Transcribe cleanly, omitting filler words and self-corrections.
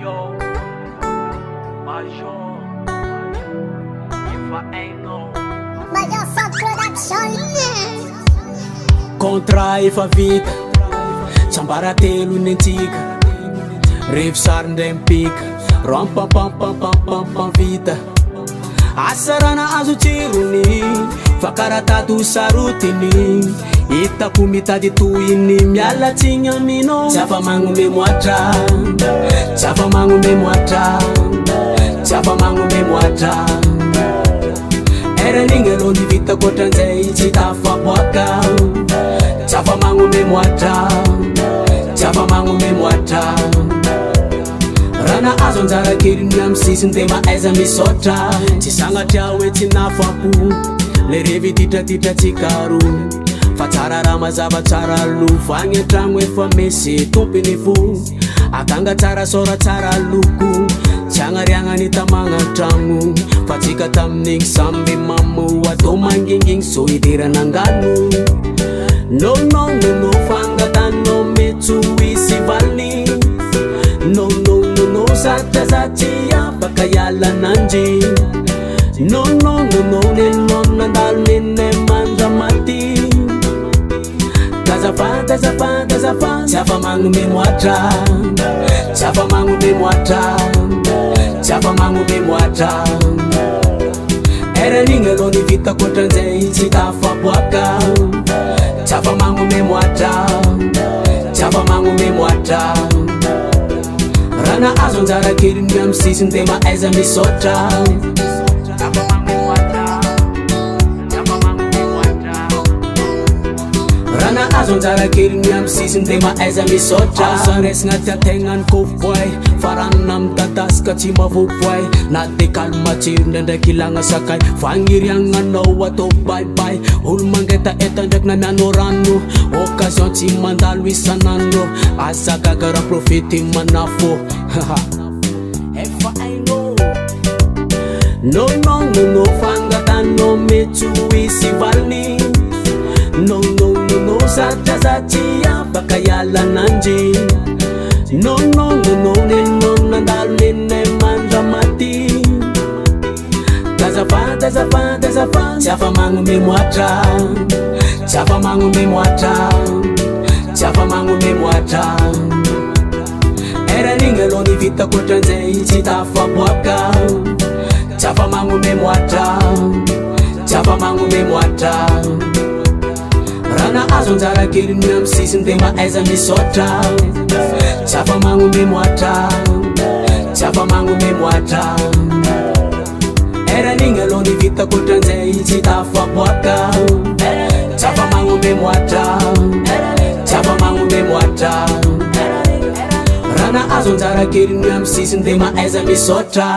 yo, Major, if I ain't no Major Sound Production. Kontra efa vita, tsambara telo nentsika, revisary ndray mipika, rampampampampampam vita. Asarana azo tsirony, fa karatato sarotiny, hitako mitady toyiny mialatsiny aminao. Tsy afa-magnome moatra, tsy afa-magnome moatra, tsy afa-magnome moatra. Eran'igny aloha ny vita koatran'izay tsy tafaboaka. Tsy afa-magnome moatra, tsy afa-magnome moatra. Rana azo anjara keliny amy sisiny de maaiza misaotra. Tsy sagnatria hoe tsy nafapo, le revy titratsika roa. Fa tsara raha mazava tsara lofo, agny antragno efa mesy tompiny fo. Akanga tsara sora tsara loko, tsy agnariagna ny tamagna-tragno. Fa tsika tamin'igny samby mamo, atao mangingigny so idirana angano. No no no no, fangatanao metso isy valiny. No no no no, satria baka iala nanjy. No no no no, nenona nandalo nene mandra maty. Azafady, azafady, azafady, tsy afa-magnome moatra, tsy afa-magnome moatra, tsy afa-magnome moatra. Eran'igny aloha ny vita koatran'izay tsy tafaboaka. Tsy afa-magnome moatra, tsy afa-magnome moatra. Rana azo anjara keliny amy sisiny de maaiza misaotra. Rana azo anjara keliny amy sisiny de maaiza misaotra. Azaresagna tiategnany kofoboay, faranana amy tatasika tsy mavoboay. Na de kalmatsiro ndraindraiky ilagna sakay, fagniriagnanao atao baibay. Olo mangetaeta ndraiky na miano rano, occasion tsy mandalo isan'andro. Azagaga raha profety manafo. Efa ainao. No no no no, fangatanao metso isy valiny. No no no no, satria baka iala nanjy. No no no no, nenona nandalo nene mandra maty. Azafady, azafady, azafady, tsy afa-magnome moatra, tsy afa-magnome moatra, tsy afa-magnome moatra. Eran'igny aloha ny vita koatran'izay tsy tafaboaka. Tsy afa-magnome moatra, tsy afa-magnome moatra. Rana azo anjara keliny amy sisiny de maaiza misaotra. Tsy afa-magnome moatra, tsy afa-magnome moatra. Eran'igny aloha ny vita koatran'izay tsy tafaboaka. Tsy afa-magnome moatra, tsy afa-magnome moatra. Rana azo anjara keliny amy sisiny de maaiza misaotra.